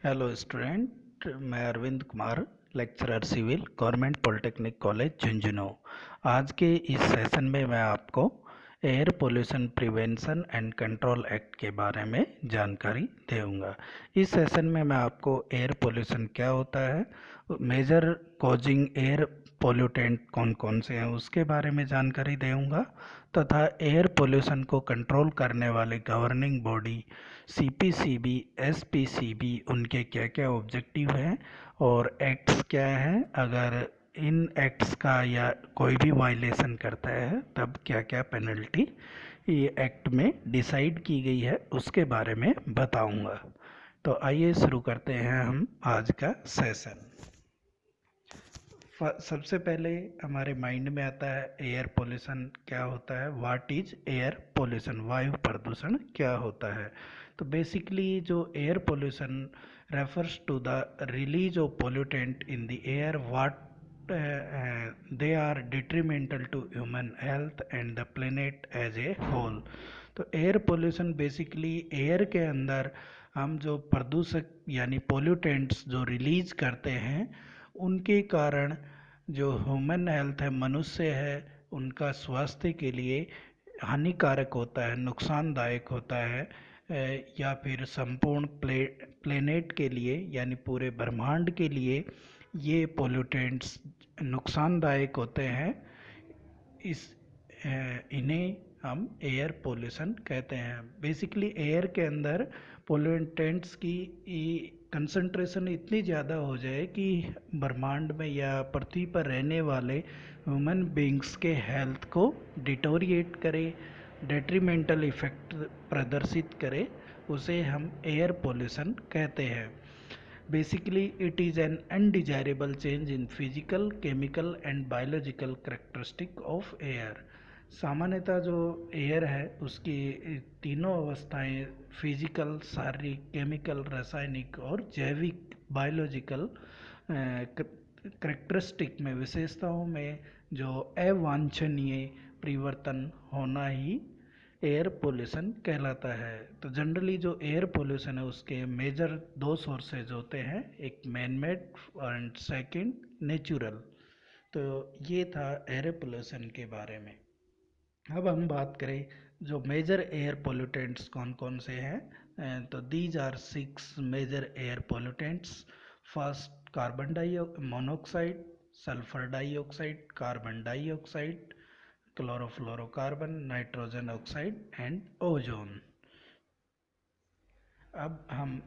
Hello student, मैं Arvind Kumar, lecturer civil, government polytechnic college Jhunjhunu. आज के इस सेशन में मैं आपको air pollution prevention and control act के बारे में जानकारी दूंगा। इस सेशन में मैं आपको एयर पोल्यूशन क्या होता है, मेजर कॉजिंग एयर पोल्यूटेंट कौन कौन से हैं उसके बारे में जानकारी दूंगा, तथा एयर पोल्यूशन को कंट्रोल करने वाले गवर्निंग बॉडी सीपीसीबी, एसपीसीबी, उनके क्या क्या ऑब्जेक्टिव हैं और एक्ट्स क्या हैं, अगर इन एक्ट्स का या कोई भी वायलेशन करता है तब क्या क्या पेनल्टी ये एक्ट में डिसाइड की गई है उसके बारे में बताऊंगा। तो आइए शुरू करते हैं हम आज का सेशन। सबसे पहले हमारे माइंड में आता है एयर पोल्यूशन क्या होता है। व्हाट इज एयर पोल्यूशन, वायु प्रदूषण क्या होता है। तो बेसिकली जो air pollution refers to the release of pollutant in the air what they are detrimental to human health and the planet as a whole. तो एयर पोल्यूशन बेसिकली एयर के अंदर हम जो प्रदूषक यानी पोल्यूटेंट्स जो रिलीज करते हैं उनके कारण जो ह्यूमन हेल्थ है, मनुष्य है, उनका स्वास्थ्य के लिए हानिकारक होता है, नुकसानदायक होता है, या फिर संपूर्ण प्लेनेट के लिए यानी पूरे ब्रह्मांड के लिए ये पोल्यूटेंट्स नुकसानदायक होते हैं। इस इन्हें हम एयर पोल्यूशन कहते हैं। बेसिकली एयर के अंदर पोल्यूटेंट्स की कंसंट्रेशन इतनी ज़्यादा हो जाए कि ब्रह्मांड में या पृथ्वी पर रहने वाले ह्यूमन बींग्स के हेल्थ को डिटोरिएट करे, डेट्रीमेंटल इफेक्ट प्रदर्शित करे, उसे हम एयर पोल्यूशन कहते हैं। Basically, it is an undesirable change in physical, chemical and biological characteristic of air। सामान्यतः जो एयर है उसकी तीनों अवस्थाएं फिजिकल, शारीरिक, केमिकल, रासायनिक और जैविक बायोलॉजिकल करेक्टरिस्टिक में, विशेषताओं में जो अवांछनीय परिवर्तन होना ही एयर पोल्यूशन कहलाता है। तो जनरली जो एयर पोल्यूशन है उसके मेजर दो सोर्सेज होते हैं, एक man made and second natural. तो ये था एयर पोल्यूशन के बारे में। अब हम बात करें जो मेजर एयर पोल्यूटेंट्स कौन कौन से हैं, तो these are 6 major air pollutants. First carbon monoxide, sulphur dioxide, carbon dioxide, chlorofluorocarbon, nitrogen oxide and ozone. अब हम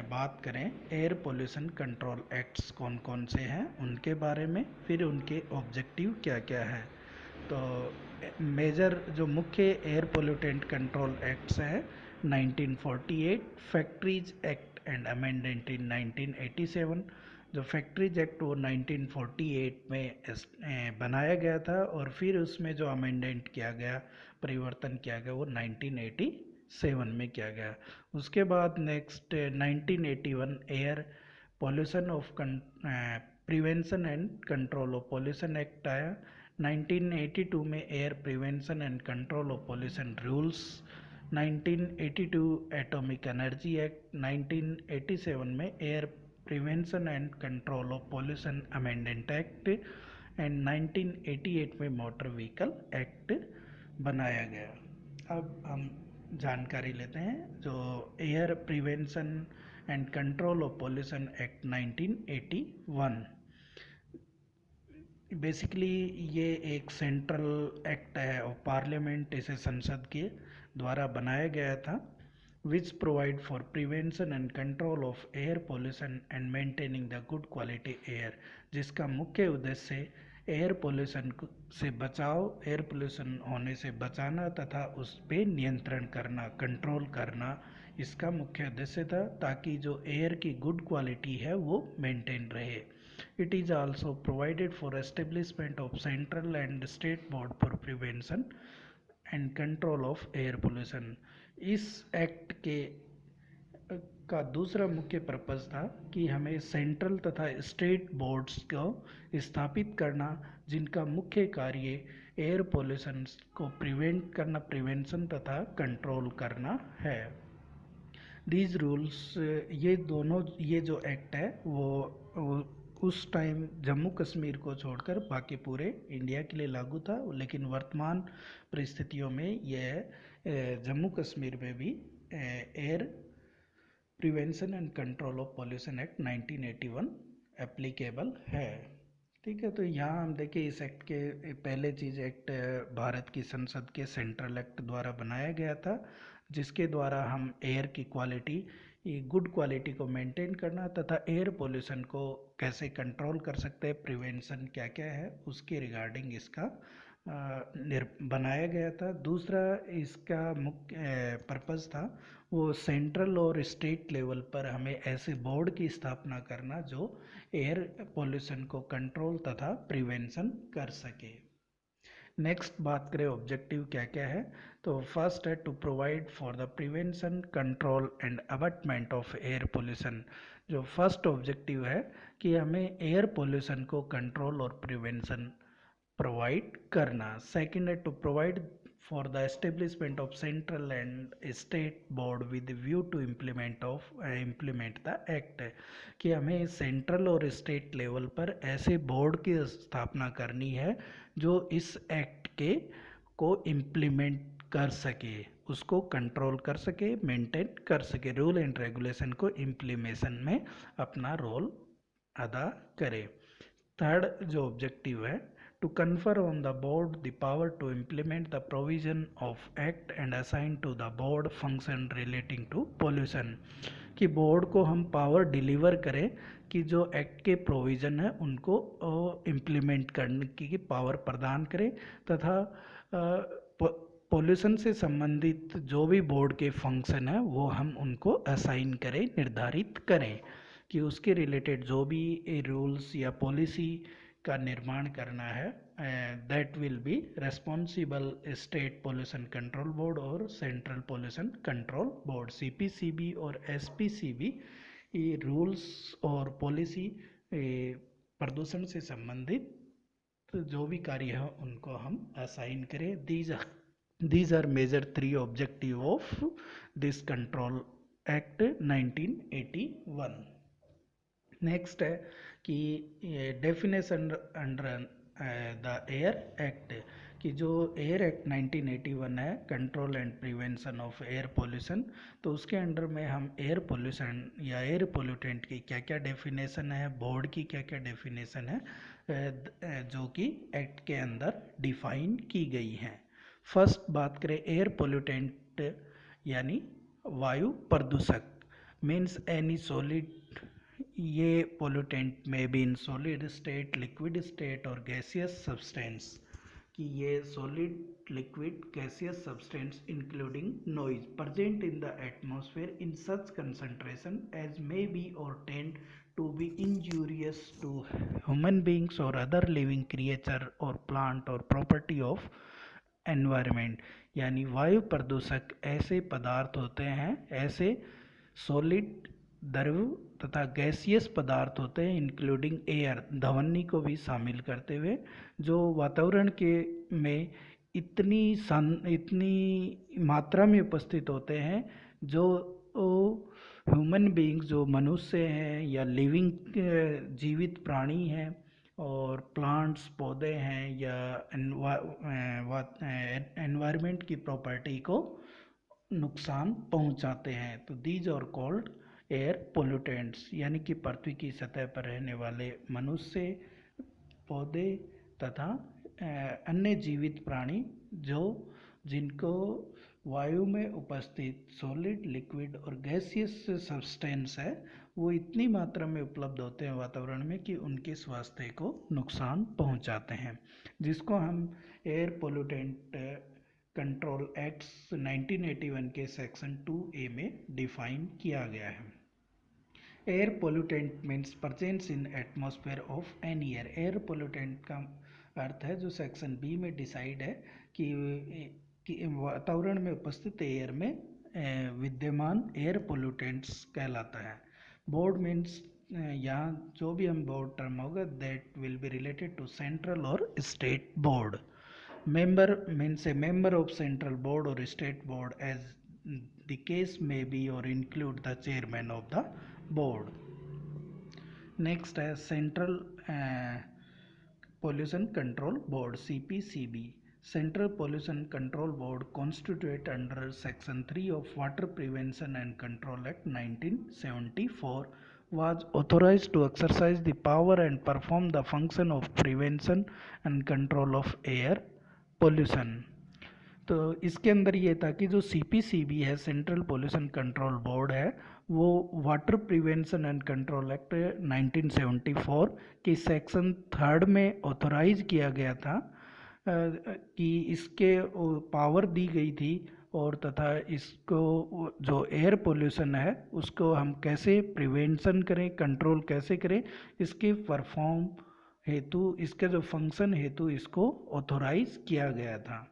बात करें एयर पोल्यूशन कंट्रोल एक्ट्स कौन कौन से हैं उनके बारे में, फिर उनके ऑब्जेक्टिव क्या क्या है। तो मेजर जो मुख्य एयर पोल्यूटेंट कंट्रोल एक्ट्स हैं 1948 factories act and amendment in 1987। जो फैक्ट्रीज एक्ट वो 1948 में बनाया गया था और फिर उसमें जो अमेंडमेंट किया गया, परिवर्तन किया गया, वो 1987 में किया गया। उसके बाद next 1981 air pollution of prevention and control of pollution act आया। 1982 में air prevention and control of pollution rules. 1982 atomic energy act. 1987 में air prevention and control of pollution amendment act and 1988 में मोटर व्हीकल एक्ट बनाया गया। अब हम जानकारी लेते हैं जो air prevention and control of pollution act 1981। Basically ये एक सेंट्रल एक्ट है और पार्लियामेंट इसे संसद के द्वारा बनाया गया था, which provide for prevention and control of air pollution and maintaining the good quality air. जिसका मुख्य उद्देश्य एयर पोल्यूशन से बचाव, एयर पोल्यूशन होने से बचाना तथा उस पर नियंत्रण करना, कंट्रोल करना, इसका मुख्य उद्देश्य था, ताकि जो एयर की गुड क्वालिटी है वो मेंटेन रहे। It is also provided for establishment of central and state board for prevention and control of air pollution। इस एक्ट के का दूसरा मुख्य पर्पस था कि हमें सेंट्रल तथा स्टेट बोर्ड्स को स्थापित करना, जिनका मुख्य कार्य एयर पोल्यूशन को प्रिवेंट करना, प्रिवेंशन तथा कंट्रोल करना है। दीज रूल्स, ये जो एक्ट है वो उस टाइम जम्मू कश्मीर को छोड़कर बाकी पूरे इंडिया के लिए लागू था, लेकिन वर्तमान परिस्थितियों में यह जम्मू कश्मीर में भी air prevention and control of pollution act 1981 applicable है। ठीक है, तो यहाँ हम देखें इस एक्ट के पहले चीज़ एक्ट भारत की संसद के सेंट्रल एक्ट द्वारा बनाया गया था, जिसके द्वारा हम एयर की क्वालिटी, गुड क्वालिटी को मेंटेन करना तथा एयर पोल्यूशन को कैसे कंट्रोल कर सकते हैं, प्रिवेंशन क्या क्या है उसके रिगार्डिंग इसका बनाया गया था। दूसरा इसका मुख्य पर्पज़ था वो सेंट्रल और स्टेट लेवल पर हमें ऐसे बोर्ड की स्थापना करना जो एयर पोल्यूशन को कंट्रोल तथा प्रिवेंशन कर सके। नेक्स्ट बात करें ऑब्जेक्टिव क्या क्या है, तो फर्स्ट है to provide for the prevention control and abatement of air pollution. जो फर्स्ट ऑब्जेक्टिव है कि हमें एयर पोल्यूशन को कंट्रोल और प्रिवेंशन प्रोवाइड करना। सेकंड है to provide for the establishment of central and state board with view to implement the act, कि हमें सेंट्रल और स्टेट लेवल पर ऐसे बोर्ड की स्थापना करनी है जो इस एक्ट के को इम्प्लीमेंट कर सके, उसको कंट्रोल कर सके, मेंटेन कर सके, रूल एंड रेगुलेशन को इम्प्लीमेशन में अपना रोल अदा करे। थर्ड जो ऑब्जेक्टिव है to confer on the board the power to implement the provision of act and assign to the board function relating to pollution, कि बोर्ड को हम पावर डिलीवर करें कि जो एक्ट के प्रोविज़न है उनको इम्प्लीमेंट करने की पावर प्रदान करें तथा पोल्यूशन से संबंधित जो भी बोर्ड के फंक्शन है वो हम उनको असाइन करें, निर्धारित करें, कि उसके रिलेटेड जो भी रूल्स या पॉलिसी का निर्माण करना है, that will be responsible state pollution control board और central pollution control board, CPCB और एसपीसीबी। ये रूल्स और पॉलिसी प्रदूषण से संबंधित जो भी कार्य है उनको हम असाइन करें। These are major 3 objective of this control act 1981। Next है कि definition under the air act, कि जो एयर एक्ट 1981 है control and prevention of air pollution, तो उसके अंडर में हम एयर पोल्यूशन या एयर पोल्यूटेंट की क्या क्या डेफिनेशन है, बोर्ड की क्या क्या डेफिनेशन है जो कि एक्ट के अंदर डिफाइन की गई हैं। फर्स्ट बात करें एयर पोल्यूटेंट यानी वायु प्रदूषक, मीन्स एनी सॉलिड, ये पोल्यूटेंट में be in solid state, liquid state और गैसियस सब्सटेंस, कि ये solid, liquid, gaseous substance including noise present in the atmosphere in such concentration as may be और tend to be injurious to human beings और other living creature और plant और property of environment, यानी वायु प्रदूषक ऐसे पदार्थ होते हैं, ऐसे सॉलिड, द्रव तथा गैसियस पदार्थ होते हैं इंक्लूडिंग एयर, ध्वनि को भी शामिल करते हुए, जो वातावरण के में इतनी मात्रा में उपस्थित होते हैं जो ह्यूमन बीइंग्स, जो मनुष्य हैं या लिविंग जीवित प्राणी हैं और प्लांट्स, पौधे हैं या एनवायरनमेंट की प्रॉपर्टी को नुकसान पहुंचाते हैं, तो these are called air pollutants, यानी कि पृथ्वी की सतह पर रहने वाले मनुष्य, पौधे तथा अन्य जीवित प्राणी जिनको वायु में उपस्थित सॉलिड, लिक्विड और गैसियस सब्सटेंस है वो इतनी मात्रा में उपलब्ध होते हैं वातावरण में कि उनके स्वास्थ्य को नुकसान पहुंचाते हैं, जिसको हम एयर पोल्यूटेंट कंट्रोल एक्ट्स 1981 के सेक्शन 2A में डिफाइन किया गया है। Air pollutant means presence in atmosphere of any air, air pollutant का अर्थ है जो सेक्शन बी में डिसाइड है कि वातावरण में उपस्थित एयर में विद्यमान एयर पोल्यूटेंट्स कहलाता है। बोर्ड मीन्स यहाँ जो भी हम बोर्ड टर्म होगा that will be related to central और state board. Member means a member of central board or state board as The case may be or include the chairman of the board. Next है Central Pollution Control Board CPCB. Central Pollution Control Board constituted under Section 3 of Water Prevention and Control Act 1974 was authorized to exercise the power and perform the function of prevention and control of air pollution. तो इसके अंदर ये था कि जो CPCB है, central pollution control board है, वो water prevention and control act 1974 के सेक्शन 3 में ऑथोराइज किया गया था कि इसके पावर दी गई थी और तथा इसको जो एयर पोल्यूशन है उसको हम कैसे प्रिवेंशन करें, कंट्रोल कैसे करें, इसके परफॉर्म हेतु, इसके जो फंक्शन हेतु इसको ऑथोराइज किया गया था.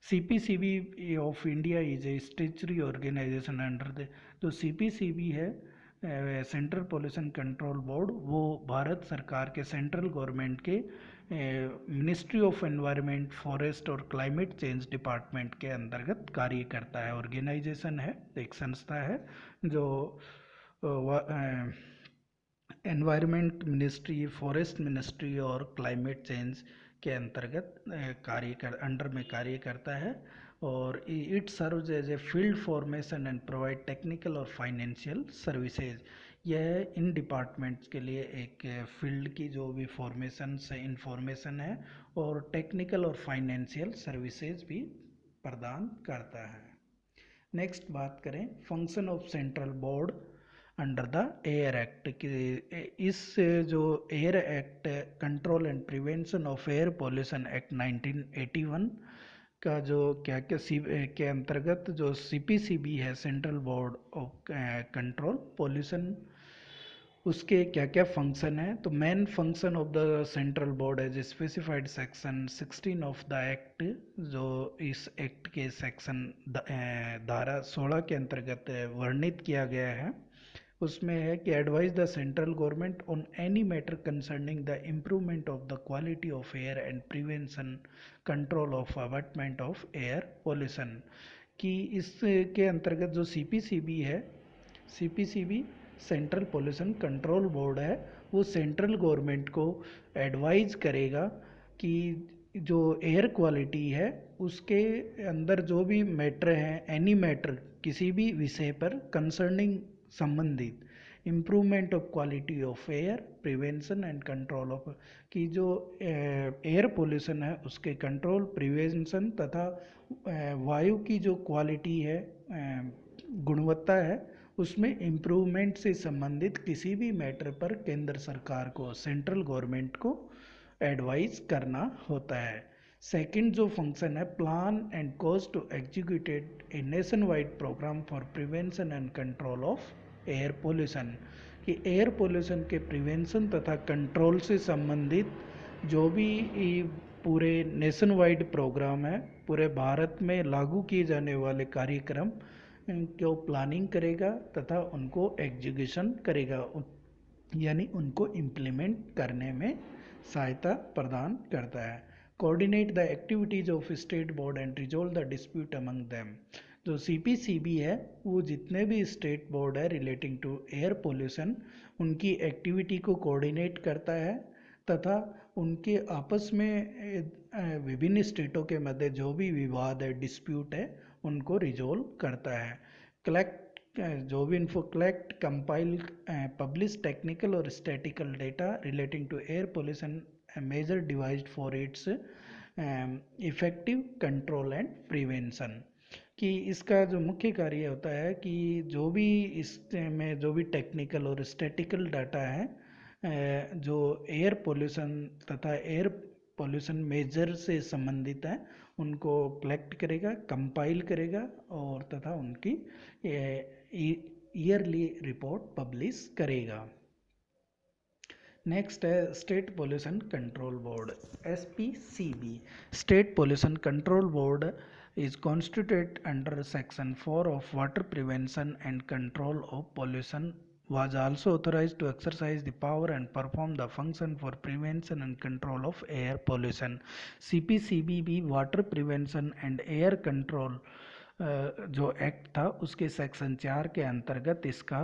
CPCB of India is a statutory organisation under the. जो CPCB है सेंट्रल पोल्यूशन कंट्रोल बोर्ड, वो भारत सरकार के सेंट्रल गवर्नमेंट के मिनिस्ट्री ऑफ एनवायरनमेंट, फॉरेस्ट और क्लाइमेट चेंज डिपार्टमेंट के अंतर्गत कार्य करता है. ऑर्गेनाइजेशन है, एक संस्था है जो एनवायरनमेंट मिनिस्ट्री, फॉरेस्ट मिनिस्ट्री और क्लाइमेट चेंज के अंतर्गत अंडर में कार्य करता है. और it serves as a field formation and provide technical और फाइनेंशियल सर्विसेज. यह इन डिपार्टमेंट्स के लिए एक फील्ड की जो भी फॉर्मेशन से इंफॉर्मेशन है और टेक्निकल और फाइनेंशियल सर्विसेज भी प्रदान करता है. नेक्स्ट बात करें function of central board under the air act. इस जो air act control and prevention of air pollution act 1981 का जो क्या के अंतर्गत जो CPCB है, central board of control pollution, उसके क्या क्या फंक्शन है. तो main function of the central board as specified section 16 of the act, जो इस एक्ट के सेक्शन धारा 16 के अंतर्गत वर्णित किया गया है, उसमें है कि advise the central government on any matter concerning the improvement of the quality of air and prevention control of abatement of air pollution. कि इसके अंतर्गत जो CPCB है, CPCB central pollution control board है, वो सेंट्रल गवर्नमेंट को advise करेगा कि जो एयर क्वालिटी है उसके अंदर जो भी मैटर हैं, एनी मैटर, किसी भी विषय पर कंसर्निंग संबंधित improvement of quality of air, prevention and control of, कि जो एयर पोल्यूशन है उसके कंट्रोल, प्रिवेंशन तथा वायु की जो क्वालिटी है, गुणवत्ता है, उसमें इम्प्रूवमेंट से संबंधित किसी भी मैटर पर केंद्र सरकार को, सेंट्रल गवर्नमेंट को एडवाइस करना होता है. सेकंड जो फंक्शन है plan and cause to executed a nation wide programme for prevention and control of air pollution. कि एयर पोल्यूशन के प्रिवेंशन तथा कंट्रोल से संबंधित जो भी पूरे नेशन वाइड प्रोग्राम है, पूरे भारत में लागू किए जाने वाले कार्यक्रम को प्लानिंग करेगा तथा उनको एग्जीक्यूशन करेगा, यानी उनको इम्प्लीमेंट करने में सहायता प्रदान करता है. Coordinate the activities of state board and resolve the dispute among them. जो CPCB है वो जितने भी स्टेट बोर्ड है रिलेटिंग टू एयर पोल्यूशन, उनकी एक्टिविटी को कोऑर्डिनेट करता है तथा उनके आपस में विभिन्न स्टेटों के मध्य जो भी विवाद है, डिस्प्यूट है, उनको रिजोल्व करता है. जो भी info collect, compile, publish technical और statical data relating to air pollution, measure devised for its effective control and prevention. कि इसका जो मुख्य कार्य होता है कि जो भी इसमें जो भी टेक्निकल और स्टैटिकल डाटा है जो एयर पोल्यूशन तथा एयर पोल्यूशन मेजर से संबंधित है, उनको कलेक्ट करेगा, कंपाइल करेगा और तथा उनकी ईयरली रिपोर्ट पब्लिश करेगा. नेक्स्ट है state pollution control board SPCB. State pollution control board is constituted under section 4 of water prevention and control of pollution, was also authorized to exercise the power and perform the function for prevention and control of air pollution. CPCB भी water prevention and air control जो act था उसके section 4 के अंतर्गत इसका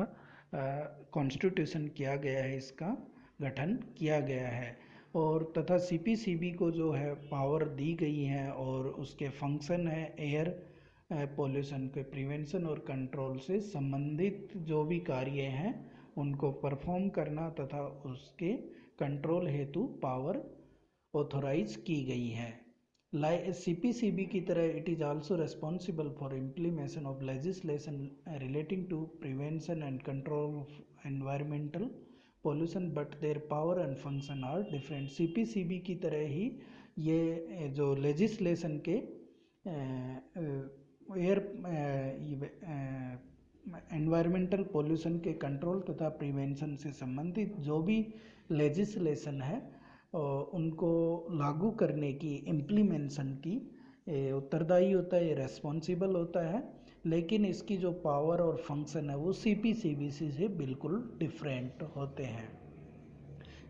constitution किया गया है, इसका गठन किया गया है। और तथा सीपीसीबी को जो है पावर दी गई है और उसके फंक्शन है एयर पोल्यूशन के प्रिवेंशन और कंट्रोल से संबंधित जो भी कार्य हैं उनको परफॉर्म करना तथा उसके कंट्रोल हेतु पावर ऑथोराइज की गई है। सीपीसीबी की तरह it is also responsible for implementation of legislation relating to prevention and control of environmental pollution but their power and function are different. CPCB की तरह ही ये जो लेजिस्लेशन के एयर एनवायरमेंटल पॉल्यूशन के कंट्रोल तथा प्रिवेंशन से संबंधित जो भी लेजिस्लेशन है उनको लागू करने की इम्प्लीमेंशन की उत्तरदायी होता है, रेस्पॉन्सिबल होता है। लेकिन इसकी जो पावर और फंक्शन है वो सीपीसीबीसी से बिल्कुल डिफरेंट होते हैं।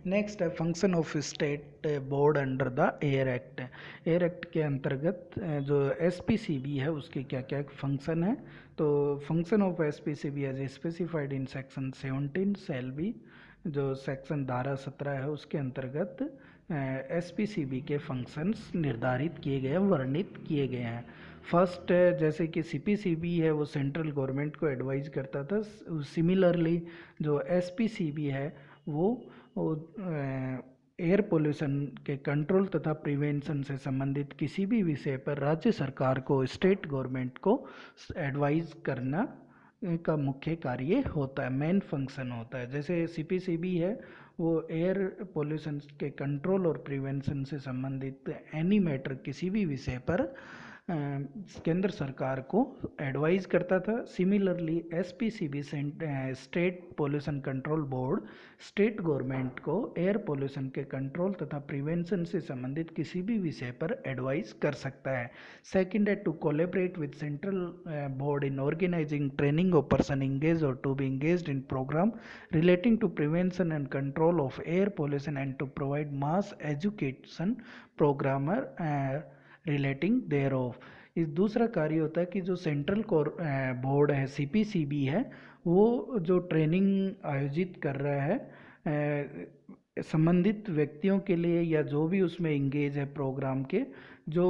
नेक्स्ट है function of state board under the air act. Air act के अंतर्गत जो एसपीसीबी है उसके क्या क्या फंक्शन है। तो function of SPCB as specified in section 17 shall be, जो सेक्शन धारा 17 है उसके अंतर्गत एसपीसीबी के फंक्शंस निर्धारित किए गए हैं, वर्णित किए गए हैं। फर्स्ट जैसे कि सीपीसीबी है वो सेंट्रल गवर्नमेंट को एडवाइज करता था, सिमिलरली जो एसपीसीबी है वो एयर पोल्यूशन के कंट्रोल तथा प्रिवेंशन से संबंधित किसी भी विषय पर राज्य सरकार को, स्टेट गवर्नमेंट को एडवाइज करना का मुख्य कार्य होता है, मेन फंक्शन होता है। जैसे सीपीसीबी है वो एयर पोल्यूशन के कंट्रोल और प्रिवेंशन से संबंधित एनी मैटर किसी भी विषय पर केंद्र सरकार को एडवाइज करता था। Similarly SPCB state pollution control board state government को एयर पोल्यूशन के कंट्रोल तथा प्रिवेंशन से संबंधित किसी भी विषय पर एडवाइज कर सकता है। सेकंड है to collaborate with central board in organising training of person engage और to be engaged in programme relating to prevention and control of air pollution and to provide mass education programmer relating thereof. इस दूसरा कार्य होता है कि जो central board है CPCB है वो जो ट्रेनिंग आयोजित कर रहा है संबंधित व्यक्तियों के लिए या जो भी उसमें इंगेज है प्रोग्राम के, जो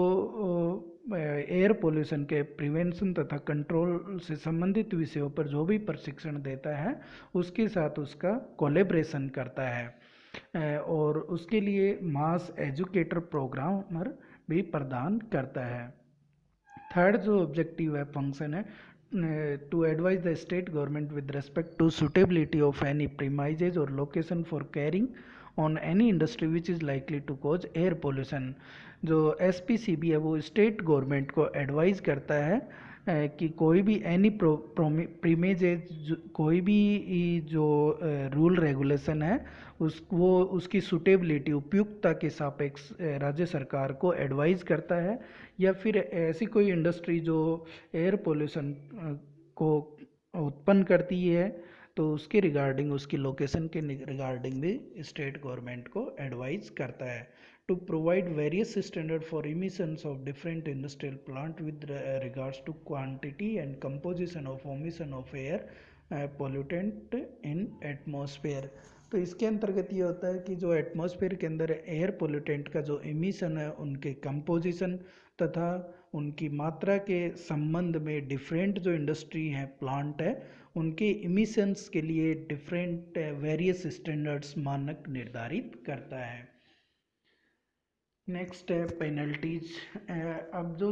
एयर पोल्यूशन के प्रिवेंशन तथा कंट्रोल से संबंधित विषयों पर जो भी प्रशिक्षण देता है उसके साथ उसका कोलैबोरेशन करता है और उसके लिए मास एजुकेटर प्रोग्रामर भी प्रदान करता है। थर्ड जो ऑब्जेक्टिव है फंक्शन है to advise the state government with respect to suitability of any premises और location for carrying on any industry which is likely to cause air pollution. जो एसपीसीबी है वो स्टेट गवर्नमेंट को advise करता है कि कोई भी एनी प्रीमेजेज कोई भी जो रूल रेगुलेशन है उसकी सुटेबिलिटी उपयुक्तता के सापेक्ष राज्य सरकार को एडवाइज करता है। या फिर ऐसी कोई इंडस्ट्री जो एयर पोल्यूशन को उत्पन्न करती है तो उसके रिगार्डिंग उसकी लोकेशन के रिगार्डिंग भी स्टेट गवर्नमेंट को एडवाइज करता है। to provide various standard for emissions of different industrial plant with regards to quantity and composition of emission of air pollutant in atmosphere। तो इसके अंतर्गत ये होता है कि जो एटमॉस्फेयर के अंदर एयर पोल्यूटेंट का जो इमिशन है उनके कंपोजिशन तथा उनकी मात्रा के संबंध में डिफरेंट जो इंडस्ट्री है प्लांट है उनके इमिशंस के लिए डिफरेंट वेरियस स्टैंडर्ड्स मानक निर्धारित करता है। नेक्स्ट है पेनल्टीज। अब जो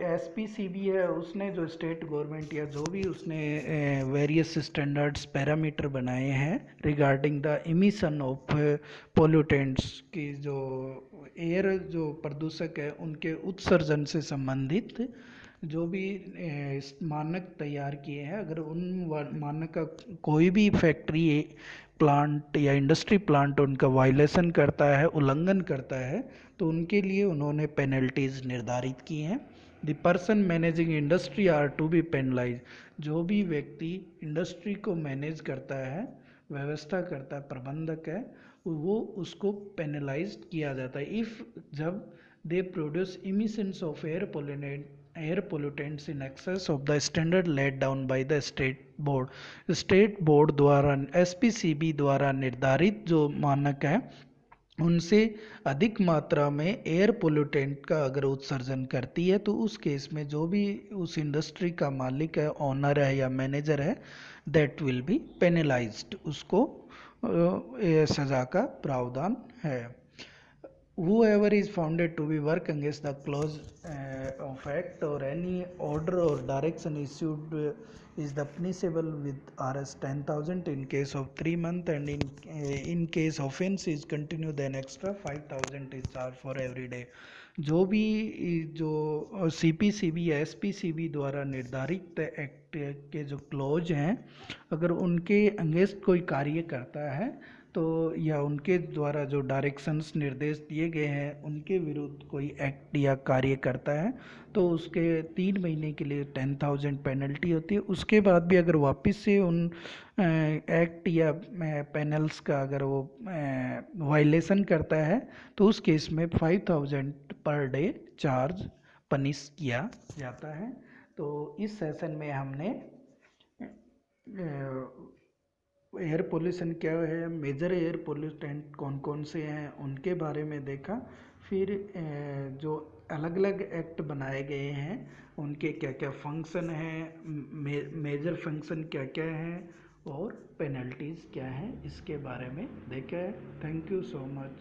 एसपीसीबी है उसने जो स्टेट गवर्नमेंट या जो भी उसने वेरियस स्टैंडर्ड्स पैरामीटर बनाए हैं regarding the emission of pollutants की, जो एयर जो प्रदूषक है उनके उत्सर्जन से संबंधित जो भी मानक तैयार किए हैं, अगर उन मानक का कोई भी फैक्ट्री प्लांट या इंडस्ट्री प्लांट उनका वायलेशन करता है, उल्लंघन करता है, तो उनके लिए उन्होंने पेनल्टीज निर्धारित की हैं। The person managing industry are to be penalise. जो भी व्यक्ति इंडस्ट्री को मैनेज करता है, व्यवस्था करता है, प्रबंधक है, वो उसको पेनलाइज किया जाता है इफ़ जब they produce emissions of air air pollutants in excess of the standard laid down by the state board. State board द्वारा एसपीसीबी द्वारा निर्धारित जो मानक है उनसे अधिक मात्रा में एयर पोल्यूटेंट का अगर उत्सर्जन करती है तो उस केस में जो भी उस इंडस्ट्री का मालिक है, ओनर है या मैनेजर है, दैट विल बी पेनलाइज्ड, उसको सजा का प्रावधान है. Whoever is found to be work against the clause of act or any order or direction issued is the punishable with Rs 10,000 in case of 3 months, and in case offense is continue then extra 5,000 is charged for every day. जो भी जो CPCB या SPCB द्वारा निर्धारित act के जो clause हैं, अगर उनके अगेंस्ट कोई कार्य करता है तो या उनके द्वारा जो डायरेक्शंस निर्देश दिए गए हैं उनके विरुद्ध कोई एक्ट या कार्य करता है तो उसके 3 महीने के लिए 10,000 पेनल्टी होती है. उसके बाद भी अगर वापस से उन एक्ट या पैनल्स का अगर वो वायलेशन करता है तो उस केस में 5,000 पर डे चार्ज पनिश किया जाता है. तो इस सेशन में हमने एयर पोल्यूशन क्या है, मेजर एयर पोल्यूटेंट कौन कौन से हैं उनके बारे में देखा. फिर जो अलग अलग एक्ट बनाए गए हैं उनके क्या क्या फंक्शन हैं, मेजर फंक्शन क्या क्या हैं और पेनल्टीज़ क्या हैं, इसके बारे में देखा है. Thank you so much.